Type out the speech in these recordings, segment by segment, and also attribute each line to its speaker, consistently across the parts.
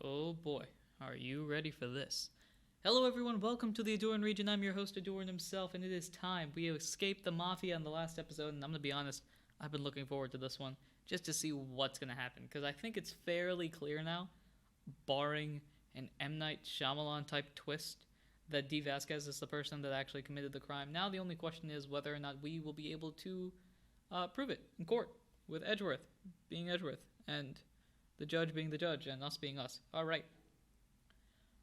Speaker 1: Oh boy, are you ready for this? Hello everyone, welcome to the Ahdurin region. I'm your host Ahdurin himself, and it is time. We escaped the Mafia in the last episode, and I'm gonna be honest, I've been looking forward to this one, just to see what's gonna happen, because I think it's fairly clear now, barring an M. Night Shyamalan type twist, that D. Vasquez is the person that actually committed the crime. Now the only question is whether or not we will be able to prove it in court, with Edgeworth being Edgeworth, and the judge being the judge, and us being us. Alright.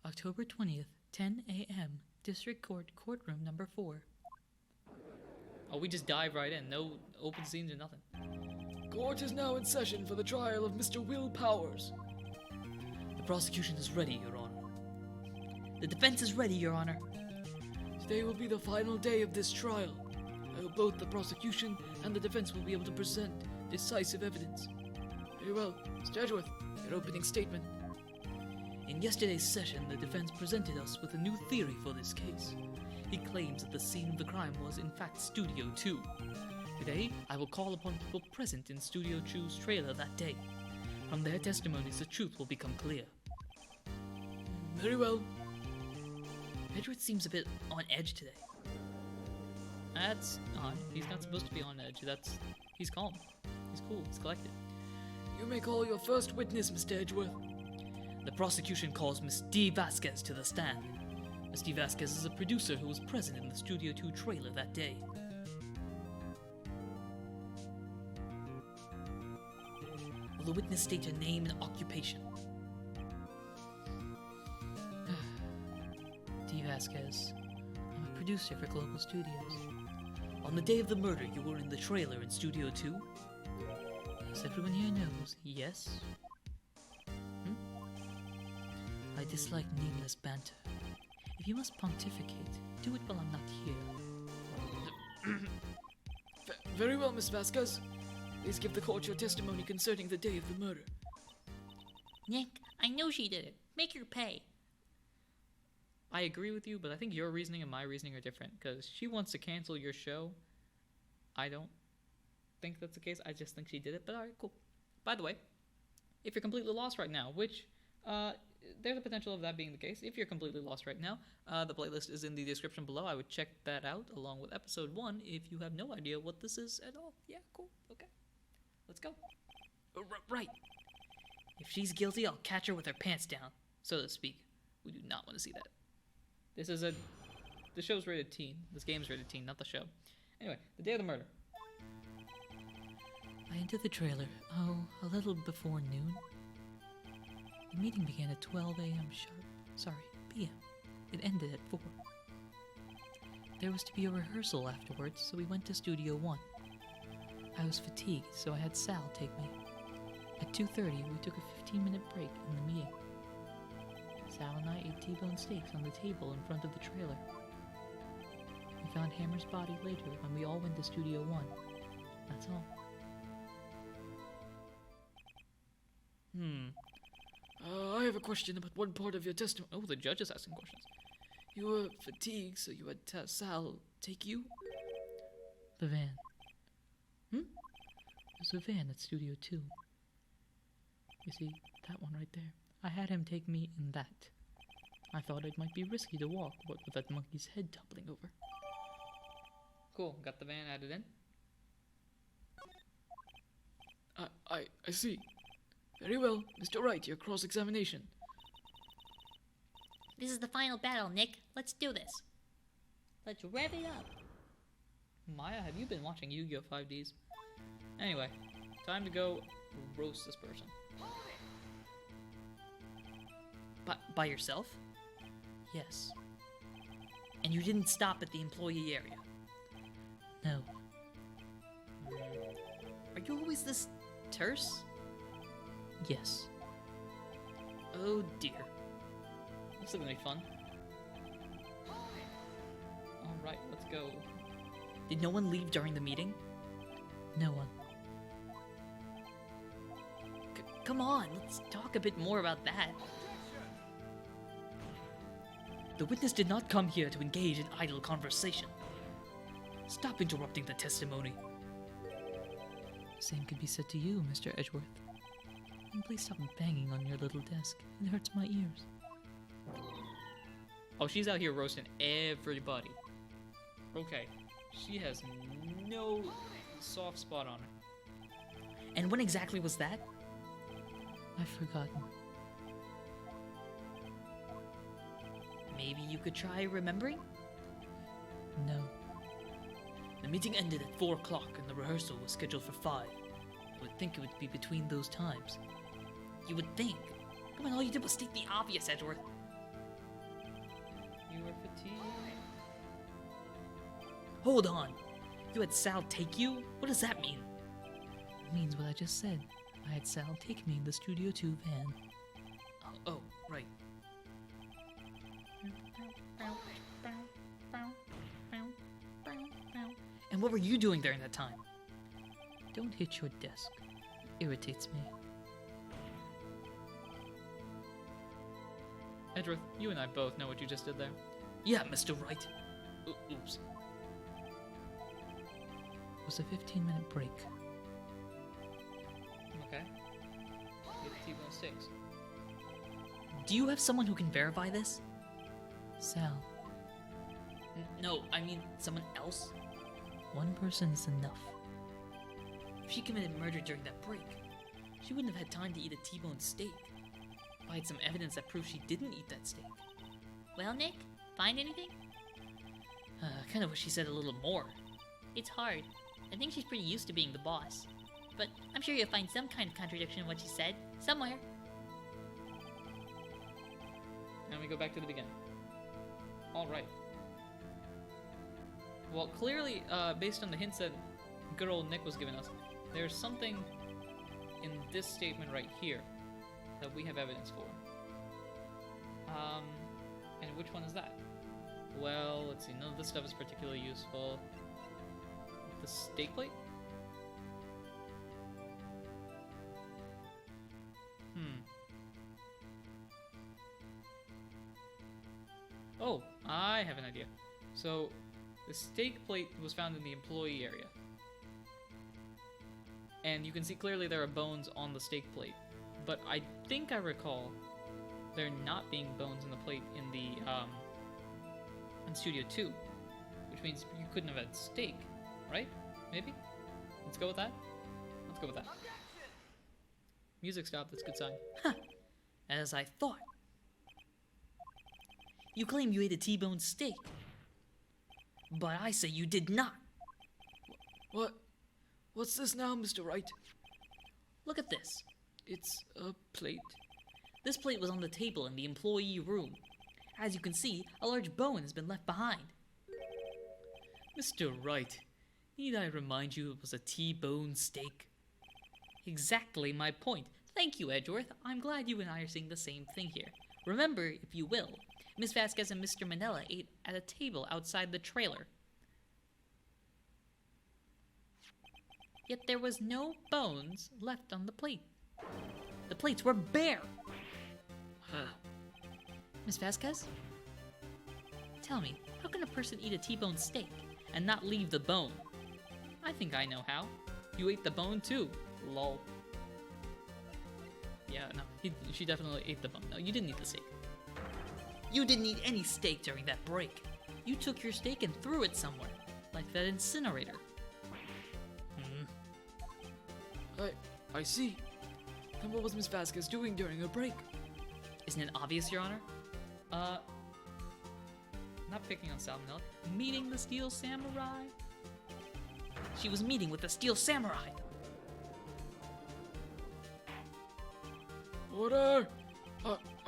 Speaker 1: October 20th, 10 a.m., District Court, Courtroom number 4. Oh, we just dive right in. No open scenes or nothing.
Speaker 2: Court is now in session for the trial of Mr. Will Powers.
Speaker 1: The prosecution is ready, Your Honor. The defense is ready, Your Honor.
Speaker 2: Today will be the final day of this trial. I hope both the prosecution and the defense will be able to present decisive evidence. Very well, Mr. Edgeworth, your opening statement.
Speaker 1: In yesterday's session, the defense presented us with a new theory for this case. He claims that the scene of the crime was, in fact, Studio 2. Today, I will call upon people present in Studio 2's trailer that day. From their testimonies, the truth will become clear.
Speaker 2: Very well.
Speaker 1: Edgeworth seems a bit on edge today. That's odd. He's not supposed to be on edge. He's calm. He's cool. He's collected.
Speaker 2: You may call your first witness, Mr. Edgeworth.
Speaker 1: The prosecution calls Miss D. Vasquez to the stand. Miss D. Vasquez is a producer who was present in the Studio 2 trailer that day. Will the witness state her name and occupation? D. Vasquez. I'm a producer for Global Studios. On the day of the murder, you were in the trailer in Studio 2? As everyone here knows, yes? I dislike needless banter. If you must pontificate, do it while I'm not here.
Speaker 2: Very well, Miss Vasquez. Please give the court your testimony concerning the day of the murder.
Speaker 3: Nick, I know she did it. Make her pay.
Speaker 1: I agree with you, but I think your reasoning and my reasoning are different, because she wants to cancel your show. I don't think that's the case. I just think she did it, but alright, cool. By the way, if you're completely lost right now, which, there's a potential of that being the case. If you're completely lost right now, the playlist is in the description below. I would check that out along with episode 1 if you have no idea what this is at all. Yeah, cool. Okay. Let's go. Right. If she's guilty, I'll catch her with her pants down, so to speak. We do not want to see that. The show's rated teen. This game's rated teen, not the show. Anyway, the day of the murder. I entered the trailer, a little before noon. The meeting began at 12 a.m. sharp. Sorry, p.m. It ended at 4. There was to be a rehearsal afterwards, so we went to Studio 1. I was fatigued, so I had Sal take me. At 2:30, we took a 15-minute break in the meeting. Sal and I ate T-bone steaks on the table in front of the trailer. We found Hammer's body later when we all went to Studio 1. That's all.
Speaker 2: I have a question about one part of your testimony.
Speaker 1: Oh, the judge is asking questions.
Speaker 2: You were fatigued, so you had Sal take you?
Speaker 1: The van. There's a van at Studio 2. You see, that one right there. I had him take me in that. I thought it might be risky to walk, what with that monkey's head toppling over. Cool, got the van added in.
Speaker 2: I see. Very well, Mr. Wright, your cross-examination.
Speaker 3: This is the final battle, Nick. Let's do this. Let's rev it up.
Speaker 1: Maya, have you been watching Yu-Gi-Oh! 5Ds? Anyway, time to go roast this person. By yourself? Yes. And you didn't stop at the employee area? No. Are you always this terse? Yes. Oh dear. This is gonna be fun. Alright, let's go. Did no one leave during the meeting? No one. Come on, let's talk a bit more about that. The witness did not come here to engage in idle conversation. Stop interrupting the testimony. Same could be said to you, Mr. Edgeworth. And please stop banging on your little desk. It hurts my ears. Oh, she's out here roasting everybody. Okay. She has no soft spot on her. And when exactly was that? I've forgotten. Maybe you could try remembering? No. The meeting ended at 4 o'clock and the rehearsal was scheduled for 5. I would think it would be between those times. You would think? Come on, all you did was state the obvious, Edgeworth. You were fatigued. Hold on! You had Sal take you? What does that mean? It means what I just said. I had Sal take me in the Studio 2 van. Oh, right. And what were you doing during that time? Don't hit your desk. It irritates me. Edgeworth, you and I both know what you just did there. Yeah, Mr. Wright. Oops. It was a 15-minute break. Okay. Get the T-bone steaks. Do you have someone who can verify this? Sal. No, I mean someone else. One person is enough. If she committed murder during that break, she wouldn't have had time to eat a T-bone steak. If I had some evidence that proves she didn't eat that steak.
Speaker 3: Well, Nick, find anything?
Speaker 1: Kind of wish she said a little more.
Speaker 3: It's hard. I think she's pretty used to being the boss. But I'm sure you'll find some kind of contradiction in what she said, somewhere.
Speaker 1: Now we go back to the beginning. Alright. Well, clearly, based on the hints that good old Nick was giving us, there's something in this statement right here that we have evidence for. And which one is that? Well, let's see, none of this stuff is particularly useful. The steak plate? Oh, I have an idea. So, the steak plate was found in the employee area. And you can see clearly there are bones on the steak plate. But I think I recall there not being bones in the plate in the, in Studio 2. Which means you couldn't have had steak, right? Maybe? Let's go with that? Let's go with that. Music stopped, that's a good sign. Huh! As I thought. You claim you ate a T-bone steak. But I say you did not.
Speaker 2: What? What's this now, Mr. Wright?
Speaker 1: Look at this.
Speaker 2: It's a plate.
Speaker 1: This plate was on the table in the employee room. As you can see, a large bone has been left behind. Mr. Wright, need I remind you it was a T-bone steak? Exactly my point. Thank you, Edgeworth. I'm glad you and I are seeing the same thing here. Remember, if you will, Miss Vasquez and Mr. Manella ate at a table outside the trailer. Yet there was no bones left on the plate. The plates were bare. Miss Vasquez? Tell me, how can a person eat a T-bone steak and not leave the bone? I think I know how. You ate the bone too. Lol. Yeah, no, she definitely ate the bone. No, you didn't eat the steak. You didn't eat any steak during that break. You took your steak and threw it somewhere, like that incinerator.
Speaker 2: I see. Then what was Miss Vasquez doing during her break?
Speaker 1: Isn't it obvious, Your Honor? Not picking on Salmonella. Meeting the Steel Samurai? She was meeting with the Steel Samurai!
Speaker 2: What are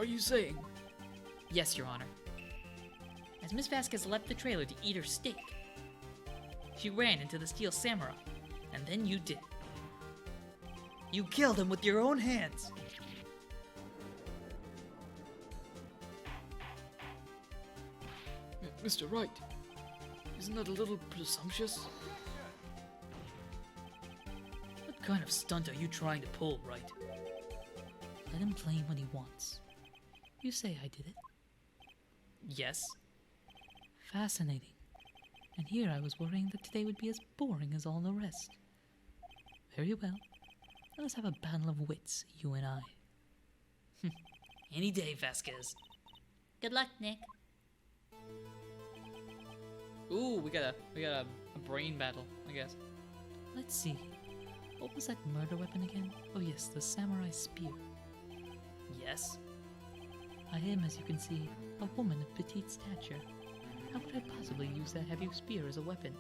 Speaker 2: you saying?
Speaker 1: Yes, Your Honor. As Miss Vasquez left the trailer to eat her steak, she ran into the Steel Samurai, and then you did. You killed him with your own hands!
Speaker 2: Mr. Wright, isn't that a little presumptuous?
Speaker 1: What kind of stunt are you trying to pull, Wright? Let him claim what he wants. You say I did it? Yes. Fascinating. And here I was worrying that today would be as boring as all the rest. Very well. Let us have a battle of wits, you and I. Any day, Vasquez.
Speaker 3: Good luck, Nick.
Speaker 1: Ooh, we got a brain battle, I guess. Let's see. What was that murder weapon again? Oh yes, the samurai spear. Yes. I am, as you can see, a woman of petite stature. How could I possibly use that heavy spear as a weapon?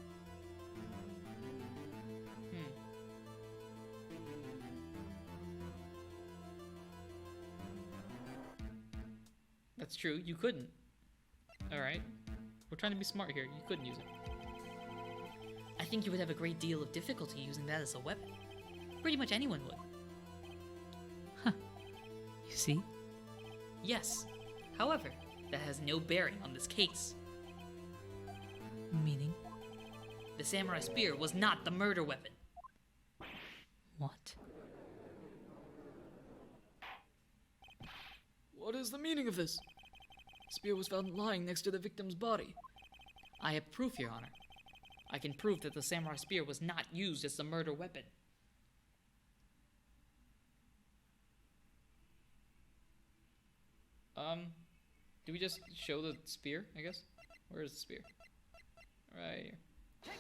Speaker 1: That's true, you couldn't. Alright. We're trying to be smart here. You couldn't use it. I think you would have a great deal of difficulty using that as a weapon. Pretty much anyone would. Huh. You see? Yes. However, that has no bearing on this case. Meaning? The samurai spear was not the murder weapon. What?
Speaker 2: What is the meaning of this? The spear was found lying next to the victim's body.
Speaker 1: I have proof, Your Honor. I can prove that the samurai spear was not used as the murder weapon. Do we just show the spear, I guess? Where is the spear? Right here.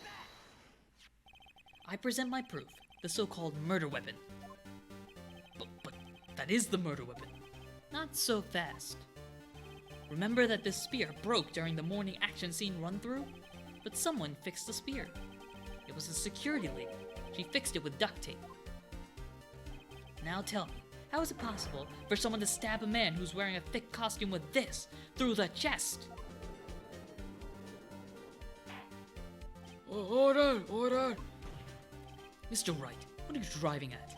Speaker 1: I present my proof, the so-called murder weapon. But that is the murder weapon. Not so fast. Remember that this spear broke during the morning action scene run-through? But someone fixed the spear. It was a security lady. She fixed it with duct tape. Now tell me, how is it possible for someone to stab a man who's wearing a thick costume with this through the chest?
Speaker 2: Order! Order!
Speaker 1: Mr. Wright, what are you driving at?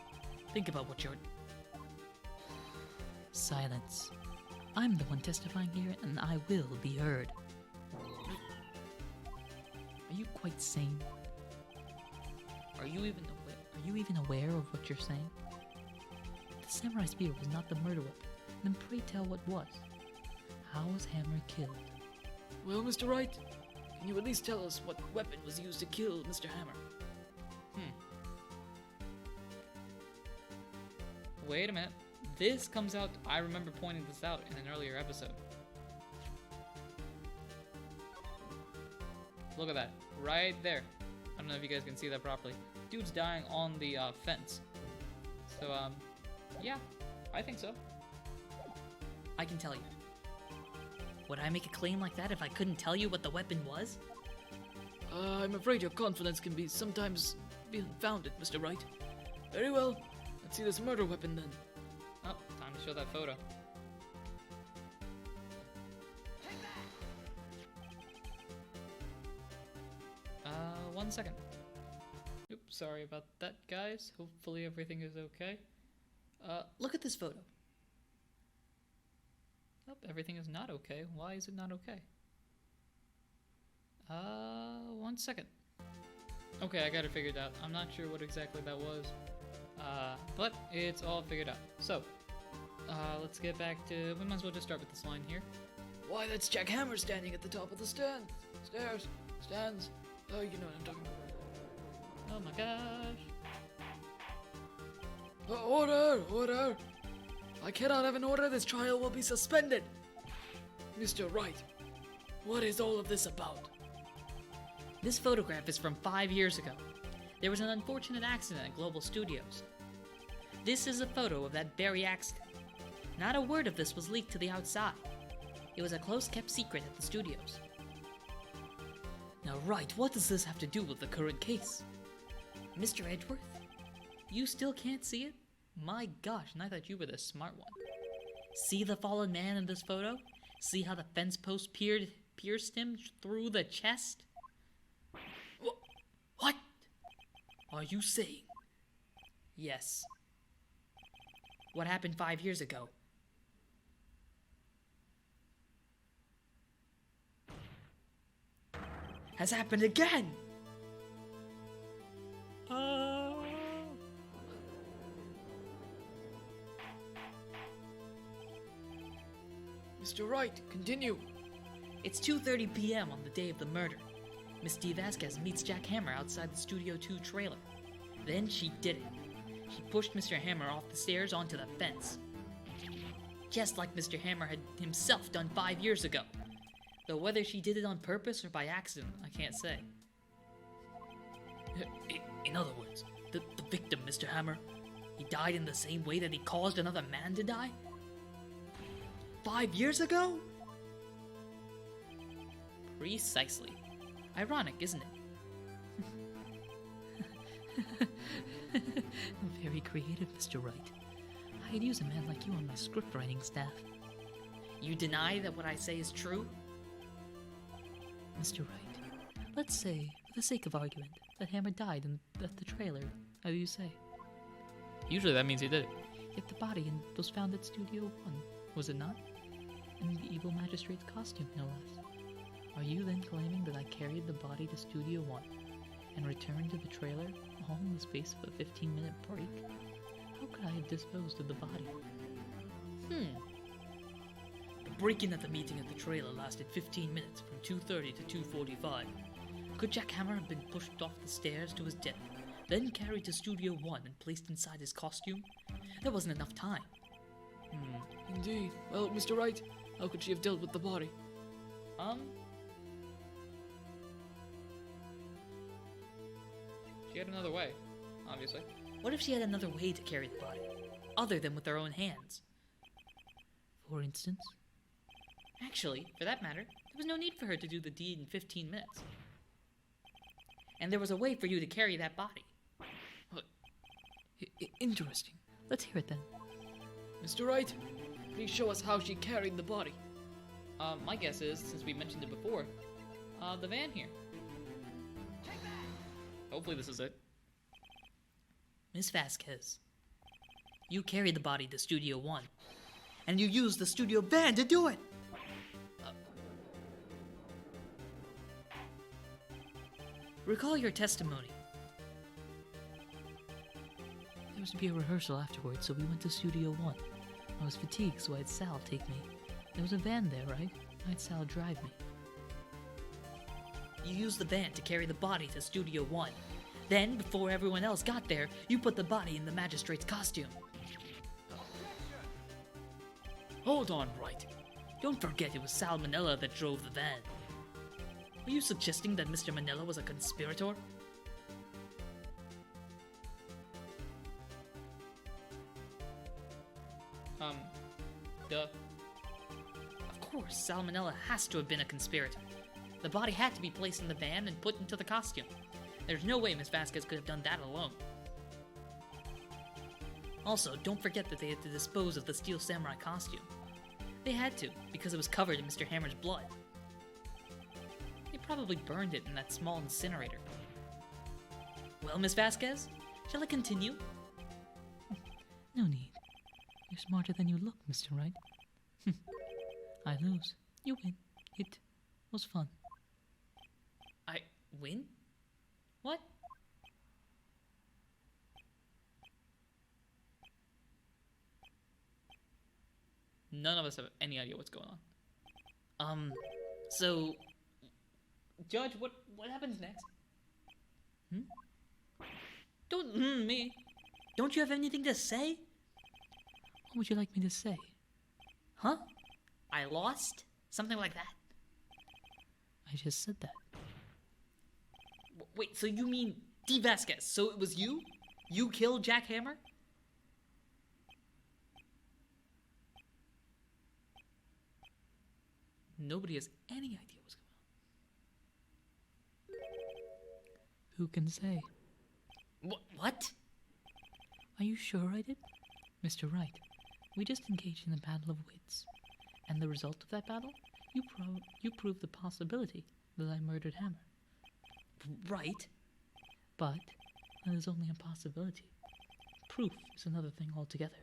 Speaker 1: Think about what you're... Silence. I'm the one testifying here, and I will be heard. Are you quite sane? Are you even aware of what you're saying? The samurai spear was not the murder weapon. Then pray tell what was. How was Hammer killed?
Speaker 2: Well, Mr. Wright, can you at least tell us what weapon was used to kill Mr. Hammer?
Speaker 1: Wait a minute. This comes out... I remember pointing this out in an earlier episode. Look at that. Right there. I don't know if you guys can see that properly. Dude's dying on the fence. So, yeah. I think so. I can tell you. Would I make a claim like that if I couldn't tell you what the weapon was?
Speaker 2: I'm afraid your confidence can be sometimes unfounded, Mr. Wright. Very well. Let's see this murder weapon then.
Speaker 1: Oh, time to show that photo. One second. Oops, sorry about that, guys. Hopefully everything is okay. Look at this photo. Oh, everything is not okay. Why is it not okay? One second. Okay, I got it figured out. I'm not sure what exactly that was. But it's all figured out. So, let's get back to... We might as well just start with this line here.
Speaker 2: Why, that's Jack Hammer standing at the top of the stands. Stands. Oh, you know what I'm talking about.
Speaker 1: Oh my gosh.
Speaker 2: Order! I cannot have an order. This trial will be suspended. Mr. Wright, what is all of this about?
Speaker 1: This photograph is from 5 years ago. There was an unfortunate accident at Global Studios. This is a photo of that very accident. Not a word of this was leaked to the outside. It was a close-kept secret at the studios. Now, Wright, what does this have to do with the current case? Mr. Edgeworth? You still can't see it? My gosh, and I thought you were the smart one. See the fallen man in this photo? See how the fence post pierced him through the chest? What are you saying? Yes. What happened 5 years ago? Has happened again!
Speaker 2: Mr. Wright, continue.
Speaker 1: It's 2:30 p.m. on the day of the murder. Miss D. Vasquez meets Jack Hammer outside the Studio 2 trailer. Then she did it.
Speaker 3: She pushed Mr. Hammer off the stairs onto the fence. Just like Mr. Hammer had himself done 5 years ago. Though whether she did it on purpose or by accident, I can't say.
Speaker 1: In other words, the victim, Mr. Hammer, he died in the same way that he caused another man to die? 5 years ago?
Speaker 3: Precisely. Ironic, isn't it?
Speaker 1: Very creative, Mr. Wright. I'd use a man like you on my script writing staff.
Speaker 3: You deny that what I say is true?
Speaker 1: Mr. Wright, let's say, for the sake of argument, that Hammer died at the trailer. How do you say? Usually that means he did it. Yet the body was found at Studio 1, was it not? In the evil magistrate's costume, no less. Are you then claiming that I carried the body to Studio 1 and returned to the trailer all in the space of a 15-minute break? How could I have disposed of the body?
Speaker 3: The break-in at the meeting at the trailer lasted 15 minutes, from 2:30 to 2:45. Could Jack Hammer have been pushed off the stairs to his death, then carried to Studio 1 and placed inside his costume? There wasn't enough time.
Speaker 2: Indeed. Well, Mr. Wright, how could she have dealt with the body?
Speaker 1: She had another way, obviously.
Speaker 3: What if she had another way to carry the body, other than with her own hands?
Speaker 1: For instance?
Speaker 3: Actually, for that matter, there was no need for her to do the deed in 15 minutes. And there was a way for you to carry that body.
Speaker 1: Interesting. Let's hear it then.
Speaker 2: Mr. Wright, please show us how she carried the body.
Speaker 1: My guess is, since we mentioned it before, the van here. Hopefully this is it.
Speaker 3: Miss Vasquez, you carried the body to Studio 1, and you used the studio van to do it! Recall your testimony.
Speaker 1: There was to be a rehearsal afterwards, so we went to Studio 1. I was fatigued, so I had Sal take me. There was a van there, right? I had Sal drive me.
Speaker 3: You used the van to carry the body to Studio 1. Then, before everyone else got there, you put the body in the magistrate's costume. Hold on, Wright. Don't forget it was Sal Manella that drove the van. Are you suggesting that Mr. Manella was a conspirator?
Speaker 1: Duh.
Speaker 3: Of course, Sal Manella has to have been a conspirator. The body had to be placed in the van and put into the costume. There's no way Miss Vasquez could have done that alone. Also, don't forget that they had to dispose of the Steel Samurai costume. They had to, because it was covered in Mr. Hammer's blood. They probably burned it in that small incinerator. Well, Miss Vasquez, shall I continue?
Speaker 1: No need. You're smarter than you look, Mr. Wright. I lose. You win. It was fun.
Speaker 3: I win? What?
Speaker 1: None of us have any idea what's going on.
Speaker 3: So...
Speaker 1: Judge, what happens next?
Speaker 3: Don't me. Don't you have anything to say?
Speaker 1: What would you like me to say?
Speaker 3: Huh? I lost? Something like that?
Speaker 1: I just said that.
Speaker 3: Wait, so you mean D. Vasquez? So it was you? You killed Jack Hammer?
Speaker 1: Nobody has any idea what's going on. Who can say?
Speaker 3: What?
Speaker 1: Are you sure I did? Mr. Wright, we just engaged in a battle of wits. And the result of that battle? You proved the possibility that I murdered Hammer.
Speaker 3: Right.
Speaker 1: But that is only a possibility. Proof is another thing altogether.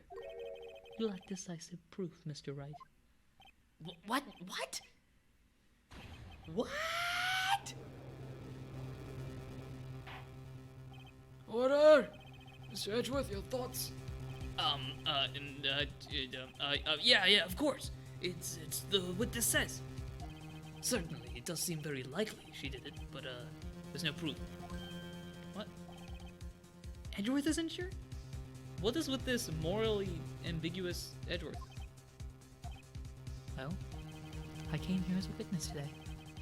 Speaker 1: You lack decisive proof, Mr. Wright.
Speaker 3: What? What?
Speaker 2: Order! Mr. Edgeworth, your thoughts?
Speaker 3: Yeah, of course. It's what this says. Certainly, it does seem very likely she did it, but, there's no proof. What? Edgeworth isn't sure?
Speaker 1: What is with this morally ambiguous Edgeworth?
Speaker 3: Well, I came here as a witness today.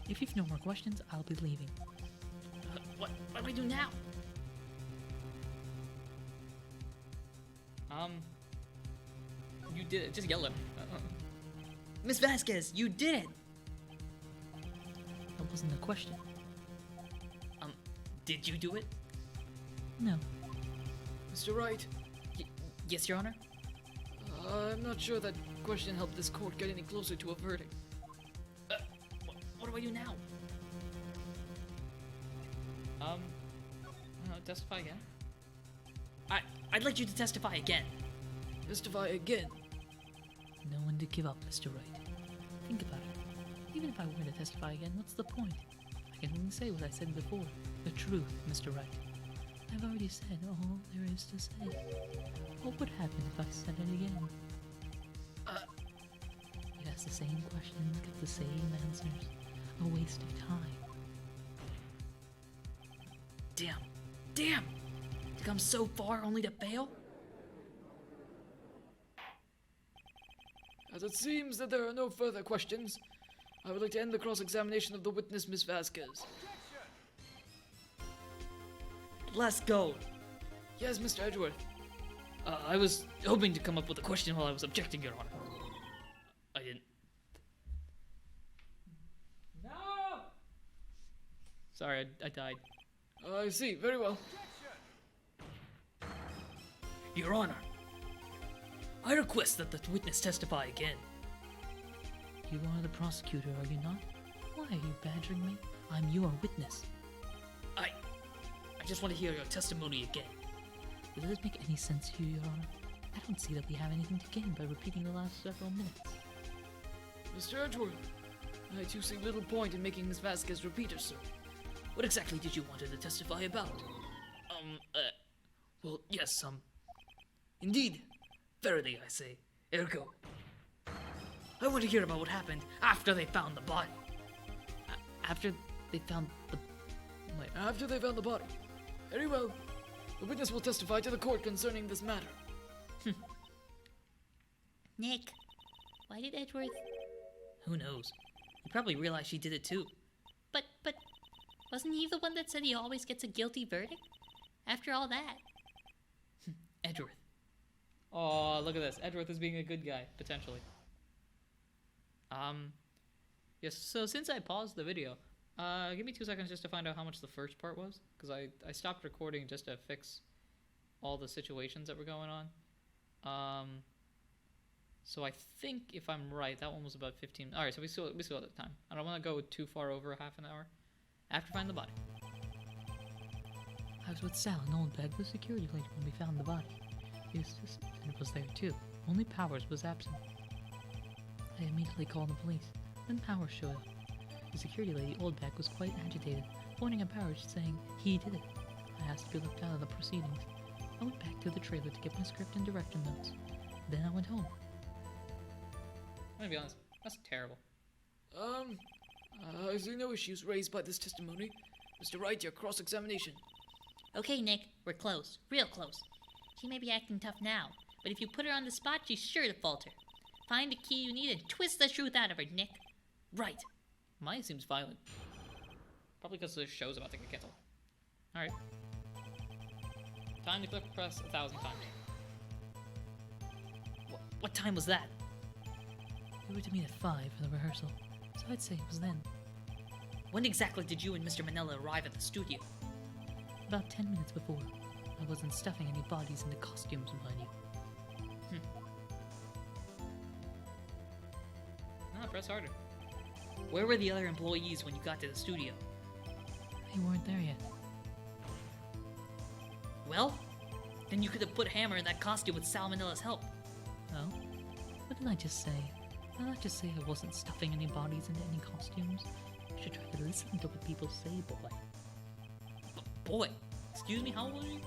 Speaker 3: If you've no more questions, I'll be leaving.
Speaker 1: What do I do now? You did it. Just yell at me.
Speaker 3: Miss Vasquez, you did it! That wasn't a question.
Speaker 1: Did you do it?
Speaker 3: No.
Speaker 2: Mr. Wright,
Speaker 1: Yes, Your Honor?
Speaker 2: I'm not sure that question helped this court get any closer to a verdict.
Speaker 1: What do I do now? Testify again?
Speaker 3: I'd like you to testify again.
Speaker 2: Testify again.
Speaker 3: No one to give up, Mr. Wright. Think about it. Even if I were to testify again, what's the point? I can only say what I said before. The truth, Mr. Wright. I've already said all there is to say. What would happen if I said it again? You'd ask the same questions, get the same answers. A waste of time. Damn! To come so far only to fail?
Speaker 2: As it seems that there are no further questions, I would like to end the cross-examination of the witness, Miss Vasquez.
Speaker 3: Let's go!
Speaker 2: Yes, Mr. Edgeworth.
Speaker 1: I was hoping to come up with a question while I was objecting, Your Honor. I didn't. No! Sorry, I died.
Speaker 2: I see. Very well.
Speaker 3: Your Honor, I request that the witness testify again. You are the prosecutor, are you not? Why are you badgering me? I'm your witness.
Speaker 1: I just want to hear your testimony again.
Speaker 3: Does this make any sense to you, Your Honor? I don't see that we have anything to gain by repeating the last several minutes.
Speaker 2: Mr. Edgeworth, I too see little point in making Miss Vasquez repeat herself.
Speaker 1: What exactly did you want her to testify about? Well, yes, indeed. Verily, I say. Ergo. I want to hear about what happened after they found the body.
Speaker 3: After they found the...
Speaker 1: Wait.
Speaker 2: After they found the body. Very well. The witness will testify to the court concerning this matter.
Speaker 3: Nick, why did Edgeworth... Who knows? He probably realized she did it too. But, wasn't he the one that said he always gets a guilty verdict? After all that.
Speaker 1: Edgeworth. Oh, look at this. Edgeworth is being a good guy, potentially. Yes, so since I paused the video, give me 2 seconds just to find out how much the first part was, because I stopped recording just to fix all the situations that were going on. So I think if I'm right, that one was about 15. All right, so we still have the time. I don't want to go too far over half an hour after finding the body.
Speaker 3: I was with Sal and Oldbag, the security lady, when we found the body. The assistant was there too. Only Powers was absent. I immediately called the police. Then Powers showed up. The security lady, Oldbag, was quite agitated, pointing at Powers, saying he did it. I asked to be left out of the proceedings. I went back to the trailer to get my script and direction notes. Then I went home.
Speaker 1: I'm gonna be honest, that's terrible.
Speaker 2: I see no issues raised by this testimony. Mr. Wright, your cross-examination.
Speaker 3: Okay, Nick, we're close. Real close. She may be acting tough now, but if you put her on the spot, she's sure to falter. Find the key you need and twist the truth out of her, Nick.
Speaker 1: Right. Mine seems violent. Probably because the show's about to get canceled. Alright. Time to click press 1,000 times.
Speaker 3: What time was that? We were to meet at 5 for the rehearsal, so I'd say it was then.
Speaker 1: When exactly did you and Mr. Manella arrive at the studio?
Speaker 3: About 10 minutes before. I wasn't stuffing any bodies into costumes, mind you.
Speaker 1: No, press harder. Where were the other employees when you got to the studio?
Speaker 3: They weren't there yet.
Speaker 1: Well, then you could have put Hammer in that costume with Salmonella's help.
Speaker 3: Oh? What did I just say? Did I not just say I wasn't stuffing any bodies into any costumes? You should try to listen to what people say, boy.
Speaker 1: Boy? Excuse me, how old are you?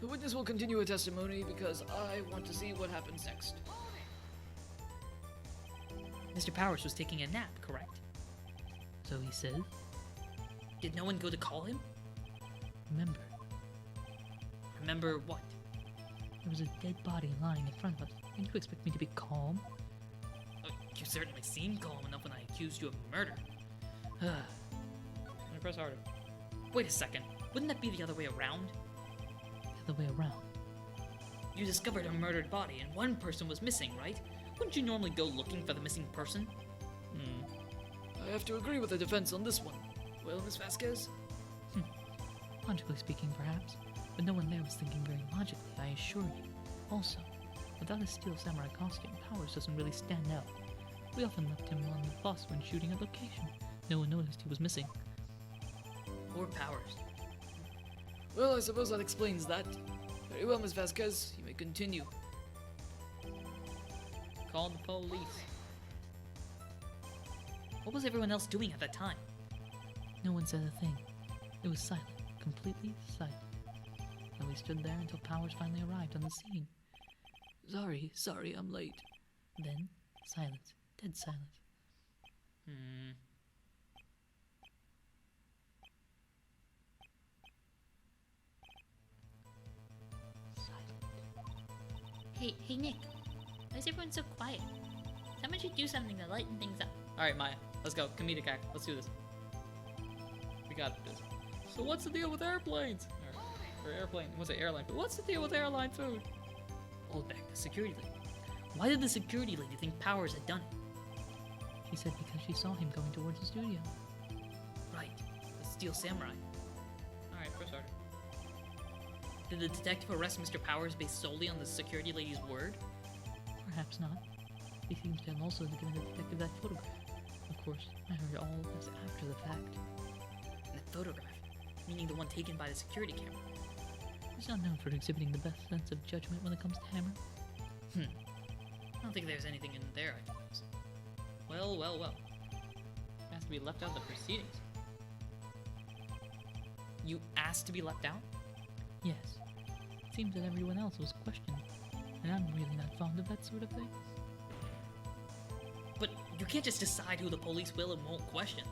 Speaker 2: The witness will continue her testimony because I want to see what happens next.
Speaker 1: Mr. Powers was taking a nap, correct?
Speaker 3: So he said.
Speaker 1: Did no one go to call him?
Speaker 3: Remember.
Speaker 1: Remember what?
Speaker 3: There was a dead body lying in front of us, and you expect me to be calm?
Speaker 1: You certainly seemed calm enough when I accused you of murder. I'm gonna press harder. Wait a second. Wouldn't that be the other way around?
Speaker 3: The other way around.
Speaker 1: You discovered a murdered body and one person was missing, right? Wouldn't you normally go looking for the missing person?
Speaker 2: I have to agree with the defense on this one. Well, Miss Vasquez?
Speaker 3: Logically speaking, perhaps, but no one there was thinking very logically, I assure you. Also, without his steel samurai costume, Powers doesn't really stand out. We often left him on the bus when shooting a location. No one noticed he was missing.
Speaker 1: Poor Powers.
Speaker 2: Well, I suppose that explains that. Very well, Miss Vasquez. You may continue.
Speaker 1: Call the police.
Speaker 3: What was everyone else doing at that time? No one said a thing. It was silent, completely silent. And we stood there until Powers finally arrived on the scene.
Speaker 2: Sorry, I'm late.
Speaker 3: Then, silence. Dead silence.
Speaker 4: Hey Nick, why is everyone so quiet? Someone should do something to lighten things up.
Speaker 1: Alright, Maya. Let's go. Comedic act. Let's do this. We got this. So what's the deal with airplanes? Or airplane. What's it? Airline food. What's the deal with airline food?
Speaker 3: Hold back, the security lady. Why did the security lady think Powers had done it? She said because she saw him going towards the studio.
Speaker 1: Right. The Steel Samurai. Alright, press harder. Did the detective arrest Mr. Powers based solely on the security lady's word?
Speaker 3: Perhaps not. He seems to have also given the detective that photograph. Of course, I heard all of this after the fact.
Speaker 1: The photograph? Meaning the one taken by the security camera?
Speaker 3: He's not known for exhibiting the best sense of judgment when it comes to Hammer.
Speaker 1: I don't think there's anything in there I can use. Well. It has to be left out of the proceedings. You asked to be left out?
Speaker 3: Yes. It seems that everyone else was questioned, and I'm really not fond of that sort of thing.
Speaker 1: But you can't just decide who the police will and won't question.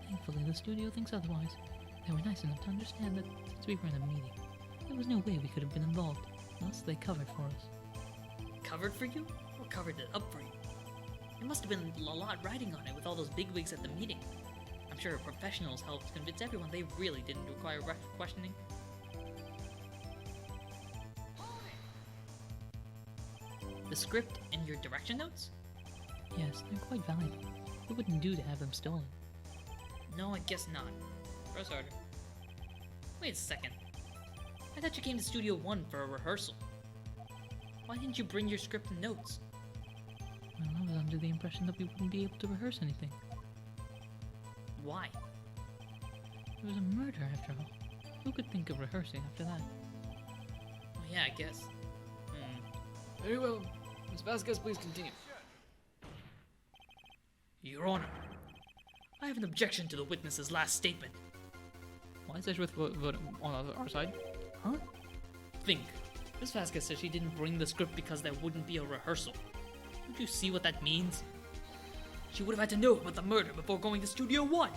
Speaker 3: Thankfully, the studio thinks otherwise. They were nice enough to understand that since we were in a meeting, there was no way we could have been involved, unless they covered for us.
Speaker 1: Covered for you? Or covered it up for you? There must have been a lot riding on it with all those bigwigs at the meeting. I'm sure professionals helped convince everyone they really didn't require questioning. The script and your direction notes?
Speaker 3: Yes, they're quite valuable. It wouldn't do to have them stolen.
Speaker 1: No, I guess not. Press harder. Wait a second. I thought you came to Studio 1 for a rehearsal. Why didn't you bring your script and notes?
Speaker 3: Well, I was under the impression that we wouldn't be able to rehearse anything.
Speaker 1: Why?
Speaker 3: It was a murder, after all. Who could think of rehearsing after that?
Speaker 1: Oh, yeah, I guess.
Speaker 2: Very well. Miss Vasquez, please continue.
Speaker 1: Your Honor, I have an objection to the witness's last statement.
Speaker 3: Why is Edgeworth on our side?
Speaker 1: Huh? Think. Miss Vasquez says she didn't bring the script because there wouldn't be a rehearsal. Don't you see what that means? She would have had to know about the murder before going to Studio 1.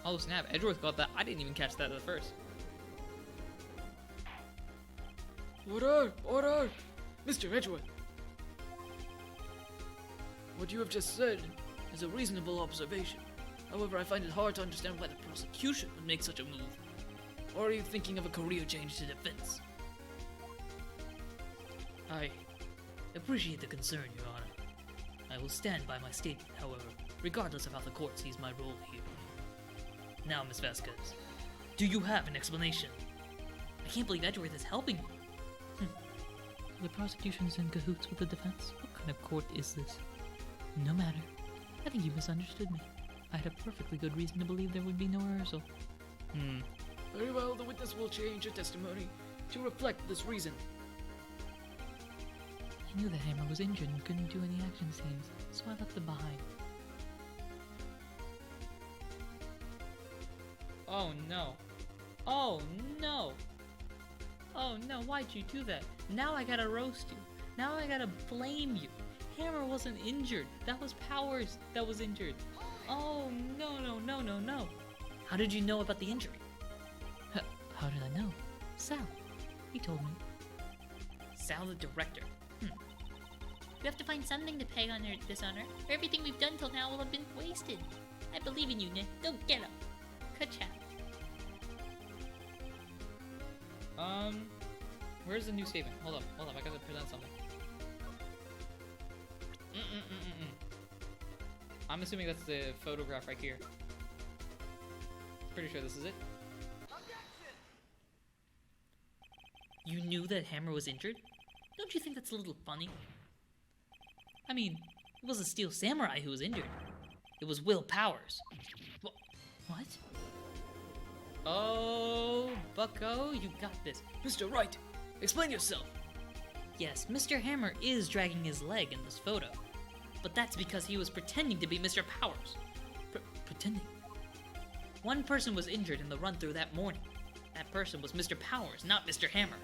Speaker 1: Oh snap, Edgeworth got that. I didn't even catch that at first.
Speaker 2: Order! Mr. Edgeworth! What you have just said is a reasonable observation. However, I find it hard to understand why the prosecution would make such a move. Or are you thinking of a career change to defense?
Speaker 1: I appreciate the concern, Your Honor. I will stand by my statement, however, regardless of how the court sees my role here. Now, Miss Vasquez, do you have an explanation? I can't believe Edgeworth is helping me.
Speaker 3: The prosecution's in cahoots with the defense? What kind of court is this? No matter. I think you misunderstood me. I had a perfectly good reason to believe there would be no rehearsal.
Speaker 2: Very well, the witness will change her testimony to reflect this reason.
Speaker 3: I knew that Hammer was injured and couldn't do any action scenes, so I left it behind.
Speaker 1: Oh no. Oh no. Oh no, why'd you do that? Now I gotta roast you. Now I gotta blame you. Hammer wasn't injured. That was Powers that was injured. Oh no.
Speaker 3: How did you know about the injury? How did I know? Sal. He told me.
Speaker 1: Sal the director.
Speaker 4: We have to find something to peg on her dishonor, or everything we've done till now will have been wasted. I believe in you, Nick. Go get up. Ka-chow.
Speaker 1: Where's the new statement? Hold up, I gotta present something. I'm assuming that's the photograph right here. Pretty sure this is it.
Speaker 3: You knew that Hammer was injured? Don't you think that's a little funny? I mean, it was a Steel Samurai who was injured. It was Will Powers. What?
Speaker 1: Oh, Bucko, you got this.
Speaker 2: Mr. Wright, explain yourself.
Speaker 3: Yes, Mr. Hammer is dragging his leg in this photo. But that's because he was pretending to be Mr. Powers. Pretending? One person was injured in the run-through that morning. That person was Mr. Powers, not Mr. Hammer.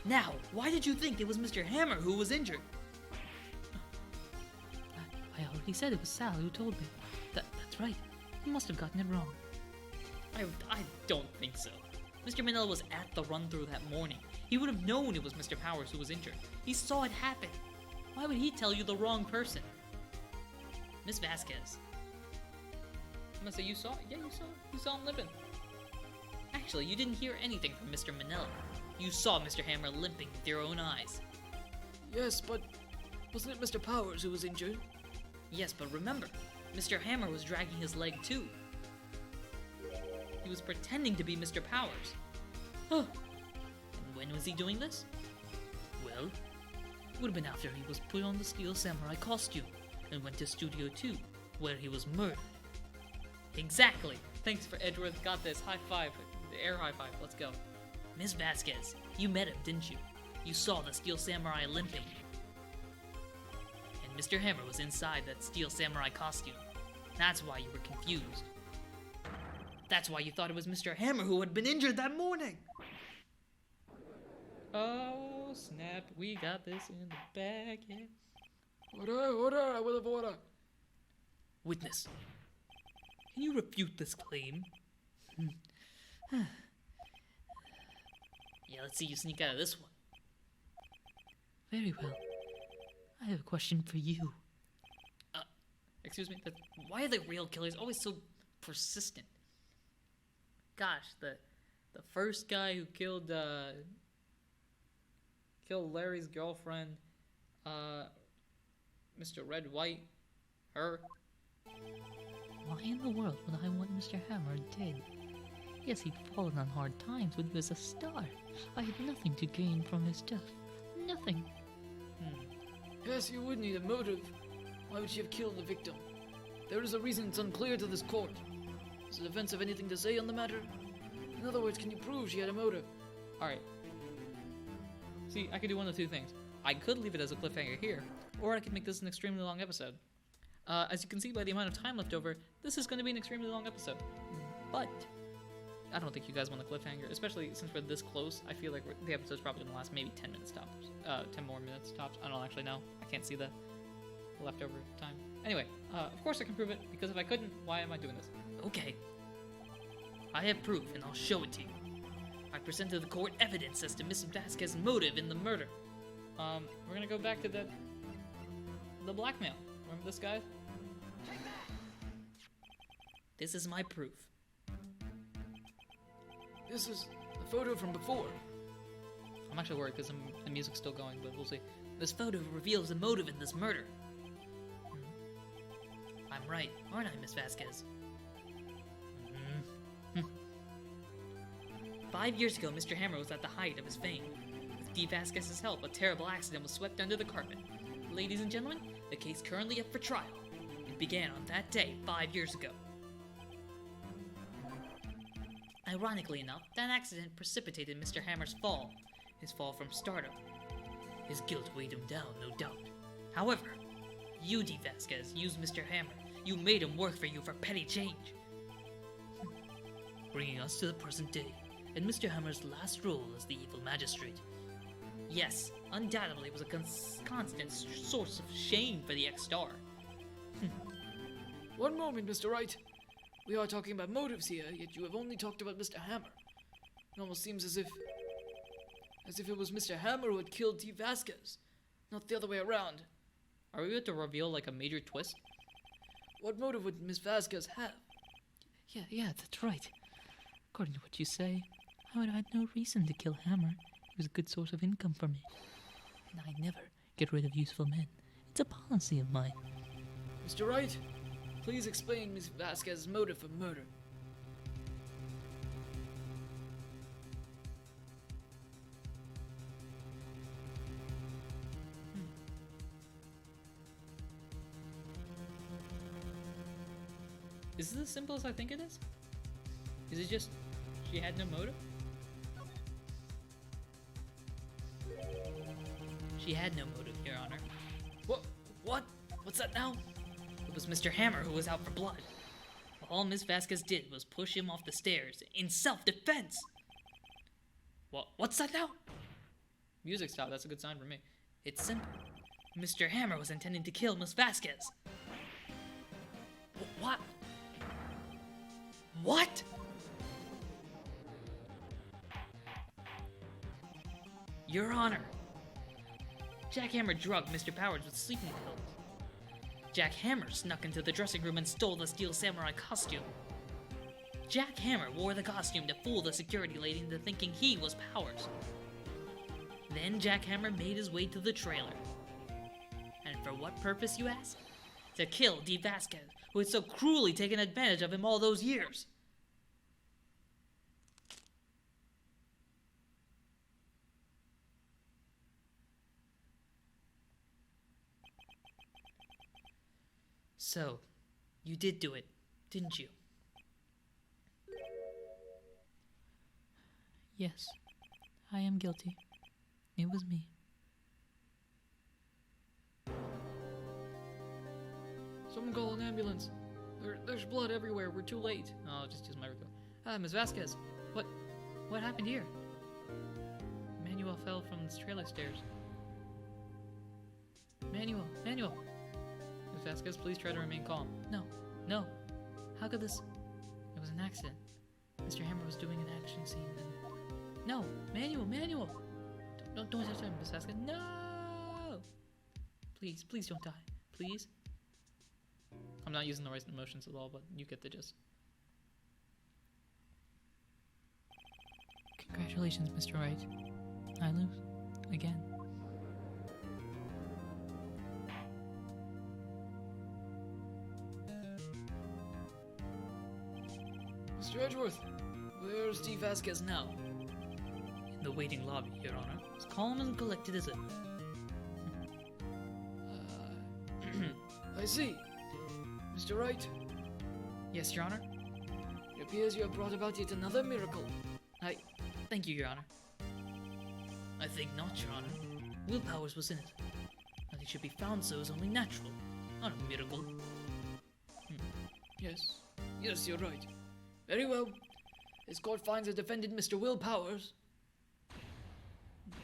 Speaker 3: Now, why did you think it was Mr. Hammer who was injured? I already said it was Sal who told me. That's right. You must have gotten it wrong.
Speaker 1: I don't think so.
Speaker 3: Mr. Manila was at the run-through that morning. He would have known it was Mr. Powers who was injured. He saw it happen. Why would he tell you the wrong person? Miss Vasquez.
Speaker 1: I'm gonna say you saw him limping.
Speaker 3: Actually, you didn't hear anything from Mr. Manila. You saw Mr. Hammer limping with your own eyes.
Speaker 2: Yes, but wasn't it Mr. Powers who was injured?
Speaker 3: Yes, but remember, Mr. Hammer was dragging his leg too. He was pretending to be Mr. Powers. Huh. And when was he doing this? Well, it would have been after he was put on the Steel Samurai costume and went to Studio 2, where he was murdered.
Speaker 1: Exactly. Thanks for Edgeworth. Got this. High five. The air high five. Let's go.
Speaker 3: Miss Vasquez, you met him, didn't you? You saw the Steel Samurai limping. And Mr. Hammer was inside that Steel Samurai costume. That's why you were confused. That's why you thought it was Mr. Hammer who had been injured that morning.
Speaker 1: Oh, snap. We got this in the bag, yeah.
Speaker 2: Order, I will have order.
Speaker 3: Witness, can you refute this claim? Yeah, let's see you sneak out of this one. Very well. I have a question for you.
Speaker 1: Excuse me?
Speaker 3: Why are the real killers always so persistent?
Speaker 1: Gosh, the first guy who killed Larry's girlfriend, Mr. Red White, her.
Speaker 3: Why in the world would I want Mr. Hammer dead? Yes, he'd fallen on hard times when he was a star. I had nothing to gain from his death. Nothing.
Speaker 2: Yes, you would need a motive. Why would she have killed the victim? There is a reason it's unclear to this court. Does the defense have anything to say on the matter? In other words, can you prove she had a motive?
Speaker 1: Alright. See, I could do one of two things. I could leave it as a cliffhanger here, or I could make this an extremely long episode. As you can see by the amount of time left over, this is going to be an extremely long episode. But I don't think you guys want a cliffhanger, especially since we're this close. I feel like the episode's probably going to last maybe 10 minutes tops. 10 more minutes tops. I don't actually know. I can't see the leftover time. Anyway, of course I can prove it, because if I couldn't, why am I doing this?
Speaker 3: Okay. I have proof, and I'll show it to you. I present to the court evidence as to Miss Vasquez's motive in the murder.
Speaker 1: We're going to go back to the blackmail. Remember this guy?
Speaker 3: This is my proof.
Speaker 2: This is the photo from before.
Speaker 1: I'm actually worried because the music's still going, but we'll see.
Speaker 3: This photo reveals the motive in this murder. I'm right, aren't I, Miss Vasquez? 5 years ago, Mr. Hammer was at the height of his fame. With D. Vasquez's help, a terrible accident was swept under the carpet. Ladies and gentlemen, the case currently up for trial. It began on that day 5 years ago. Ironically enough, that accident precipitated Mr. Hammer's fall. His fall from stardom. His guilt weighed him down, no doubt. However, you, D. Vasquez, used Mr. Hammer. You made him work for you for petty change. Bringing us to the present day, and Mr. Hammer's last role as the evil magistrate. Yes, undoubtedly it was a constant source of shame for the ex-star.
Speaker 2: One moment, Mr. Wright. We are talking about motives here, yet you have only talked about Mr. Hammer. It almost seems as if As if it was Mr. Hammer who had killed T. Vasquez, not the other way around.
Speaker 1: Are we about to reveal like a major twist?
Speaker 2: What motive would Miss Vasquez have?
Speaker 3: Yeah, that's right. According to what you say, I would have had no reason to kill Hammer. He was a good source of income for me. And I never get rid of useful men. It's a policy of mine.
Speaker 2: Mr. Wright, please explain Miss Vasquez's motive for murder.
Speaker 1: Is this as simple as I think it is? Is it just she had no motive?
Speaker 3: She had no motive, Your Honor.
Speaker 2: What? What's that now?
Speaker 3: It was Mr. Hammer who was out for blood. All Miss Vasquez did was push him off the stairs in self-defense.
Speaker 1: What's that now? Music stop, that's a good sign for me.
Speaker 3: It's simple. Mr. Hammer was intending to kill Miss Vasquez.
Speaker 2: What?
Speaker 3: What? Your Honor, Jack Hammer drugged Mr. Powers with sleeping pills. Jack Hammer snuck into the dressing room and stole the Steel Samurai costume. Jack Hammer wore the costume to fool the security lady into thinking he was Powers. Then Jack Hammer made his way to the trailer. And for what purpose, you ask? To kill Dee Vasquez, who had so cruelly taken advantage of him all those years. So, you did do it, didn't you? Yes, I am guilty. It was me.
Speaker 2: Someone call an ambulance. There's blood everywhere. We're too late.
Speaker 1: Oh, I'll just use my refill. Miss Vasquez. What happened here? Manuel fell from the trailer stairs. Manuel. Miss Vasquez, please try to remain calm.
Speaker 3: No. How could this... It was an accident. Mr. Hammer was doing an action scene and... No! Manuel! Don't touch him, Miss Vasquez. No! Please don't die. Please?
Speaker 1: I'm not using the right emotions at all, but you get the gist.
Speaker 3: Congratulations, Mr. Wright. I lose. Again.
Speaker 2: Mr. Edgeworth, where's T. Vasquez now?
Speaker 3: In the waiting lobby, Your Honor. As calm and collected as ever.
Speaker 2: I see. Mr. Wright,
Speaker 3: Yes, Your Honor?
Speaker 2: it appears you have brought about yet another miracle.
Speaker 3: Thank you, Your Honor. I think not, Your Honor. Will Powers was innocent. That he should be found so is only natural, not a miracle.
Speaker 2: Yes, you're right. Very well. This court finds the defendant, Mr. Will Powers,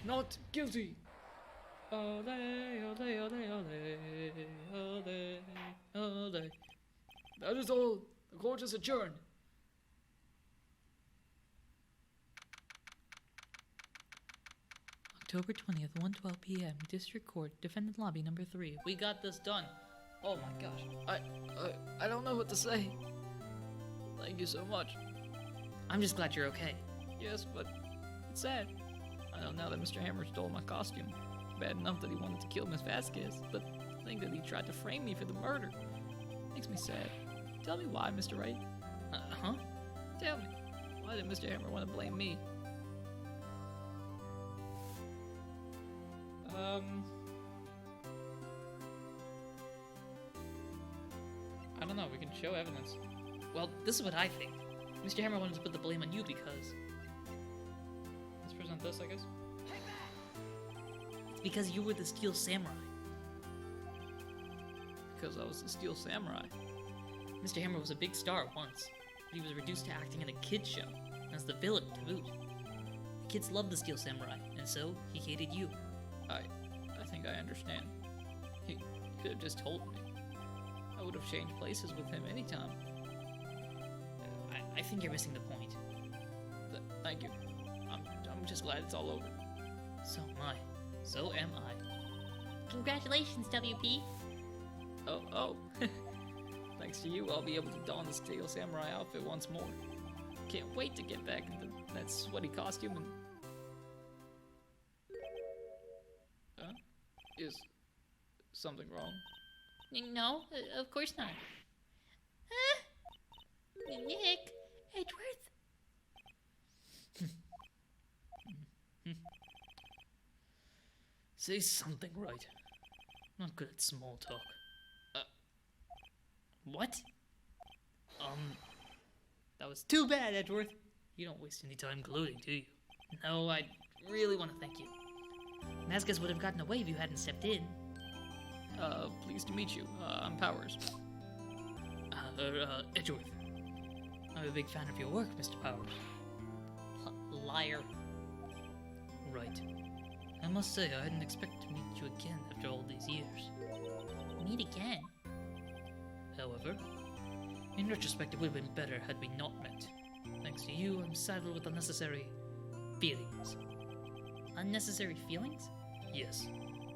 Speaker 2: not guilty.
Speaker 1: Ole, ole, ole, ole, ole, ole.
Speaker 2: That is all. The court is adjourned.
Speaker 3: October 20th, 1:12 p.m. District Court, Defendant Lobby Number 3.
Speaker 1: We got this done. Oh my gosh.
Speaker 2: I don't know what to say. Thank you so much.
Speaker 3: I'm just glad you're okay.
Speaker 1: Yes, but it's sad. I know now that Mr. Hammer stole my costume. Bad enough that he wanted to kill Miss Vasquez, but the thing that he tried to frame me for the murder makes me sad. Tell me why, Mr. Wright.
Speaker 3: Huh?
Speaker 1: Tell me. Why did Mr. Hammer want to blame me? I don't know, we can show evidence.
Speaker 3: Well, this is what I think. Mr. Hammer wanted to put the blame on you because...
Speaker 1: Let's present this, I guess.
Speaker 3: It's because you were the Steel Samurai.
Speaker 1: Because I was the Steel Samurai.
Speaker 3: Mr. Hammer was a big star once, but he was reduced to acting in a kids show, as the villain to boot. The kids loved the Steel Samurai, and so he hated you.
Speaker 1: I think I understand. He could have just told me. I would have changed places with him anytime.
Speaker 3: I think you're missing the point.
Speaker 1: Thank you. I'm just glad it's all over.
Speaker 3: So am I.
Speaker 1: So am I.
Speaker 4: Congratulations, WP.
Speaker 1: Oh. Thanks to you, I'll be able to don the Steel Samurai outfit once more. Can't wait to get back into that sweaty costume and... Is something wrong?
Speaker 4: No, of course not. Nick, Edgeworth.
Speaker 1: Say something right.
Speaker 3: Not good at small talk.
Speaker 1: What?
Speaker 3: That was too bad, Edgeworth. You don't waste any time gloating, do you?
Speaker 1: No, I really want to thank you.
Speaker 3: Nazgûs would have gotten away if you hadn't stepped in.
Speaker 1: Pleased to meet you. I'm Powers.
Speaker 3: Edgeworth. I'm a big fan of your work, Mr. Powers.
Speaker 4: Liar.
Speaker 3: Right. I must say, I didn't expect to meet you again after all these years.
Speaker 4: Meet again.
Speaker 3: However, in retrospect, it would have been better had we not met. Thanks to you, I'm saddled with unnecessary feelings.
Speaker 4: Unnecessary feelings?
Speaker 3: Yes,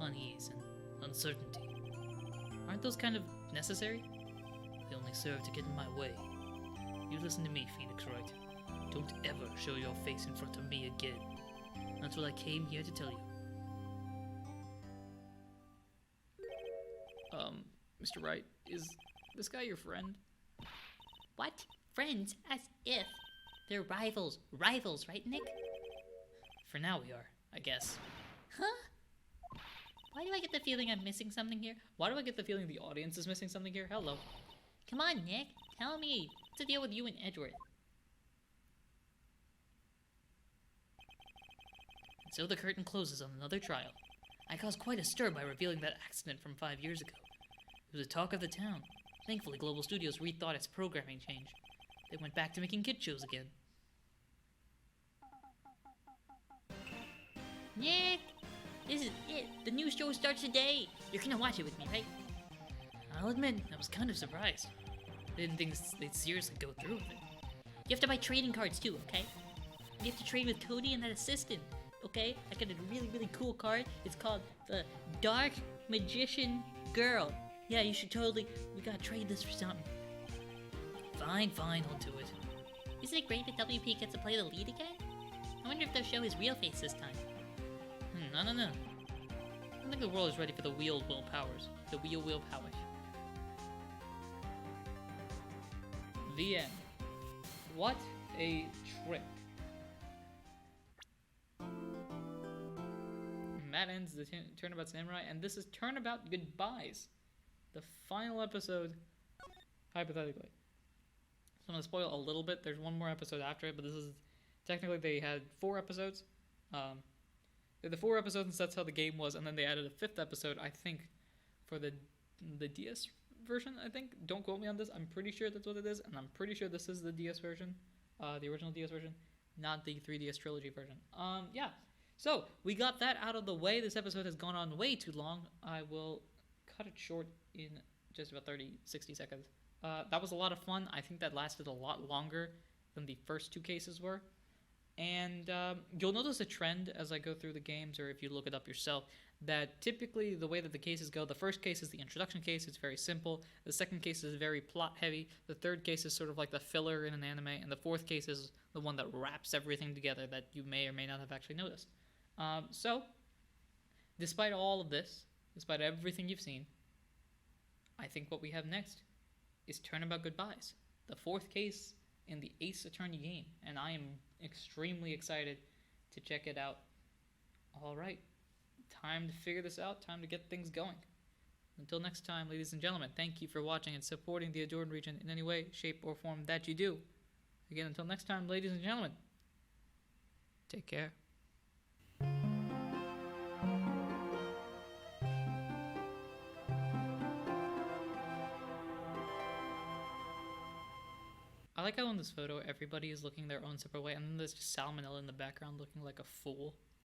Speaker 3: unease and uncertainty.
Speaker 1: Aren't those kind of necessary?
Speaker 3: They only serve to get in my way. You listen to me, Phoenix Wright. Don't ever show your face in front of me again. That's what I came here to tell you.
Speaker 1: Mr. Wright, is this guy your friend?
Speaker 4: What? Friends? As if. They're rivals. Rivals, right, Nick?
Speaker 3: For now we are, I guess.
Speaker 4: Huh? Why do I get the feeling I'm missing something here?
Speaker 1: Why do I get the feeling the audience is missing something here? Hello.
Speaker 4: Come on, Nick. Tell me. What's the deal with you and Edgeworth?
Speaker 3: And so the curtain closes on another trial. I caused quite a stir by revealing that accident from 5 years ago. It was the talk of the town. Thankfully, Global Studios rethought its programming change. They went back to making kid shows again.
Speaker 4: Nick! This is it. The new show starts today. You're gonna watch it with me, right?
Speaker 3: I'll admit, I was kind of surprised. I didn't think they'd seriously go through with it.
Speaker 4: You have to buy trading cards too, okay? You have to trade with Cody and that assistant, okay? I got a really, really cool card. It's called the Dark Magician Girl. Yeah, you gotta trade this for something.
Speaker 3: Fine, I'll do it.
Speaker 4: Isn't it great that WP gets to play the lead again? I wonder if they'll show his real face this time.
Speaker 3: No. I don't think the world is ready for the wheel powers. The wheel powers.
Speaker 1: The end. What a trick. And that ends the Turnabout Samurai, and this is Turnabout Goodbyes. The final episode, hypothetically. So I'm going to spoil a little bit. There's one more episode after it, but this is... Technically, they had 4 episodes. They had the 4 episodes, and that's how the game was, and then they added a 5th episode, I think, for the DS version, I think. Don't quote me on this. I'm pretty sure that's what it is, and I'm pretty sure this is the DS version, the original DS version, not the 3DS trilogy version. Yeah. So, we got that out of the way. This episode has gone on way too long. I will cut it short in just about 60 seconds. That was a lot of fun. I think that lasted a lot longer than the first 2 cases were. And you'll notice a trend as I go through the games, or if you look it up yourself, that typically the way that the cases go, the first case is the introduction case. It's very simple. The second case is very plot heavy. The third case is sort of like the filler in an anime. And the fourth case is the one that wraps everything together that you may or may not have actually noticed. So, despite all of this, despite everything you've seen, I think what we have next is Turnabout Goodbyes, the 4th case in the Ace Attorney game, and I am extremely excited to check it out. Alright, time to figure this out, time to get things going. Until next time, ladies and gentlemen, thank you for watching and supporting the Ahdurin region in any way, shape, or form that you do. Again, until next time, ladies and gentlemen, take care. I like how in this photo everybody is looking their own separate way, and then there's just Salmonella in the background looking like a fool.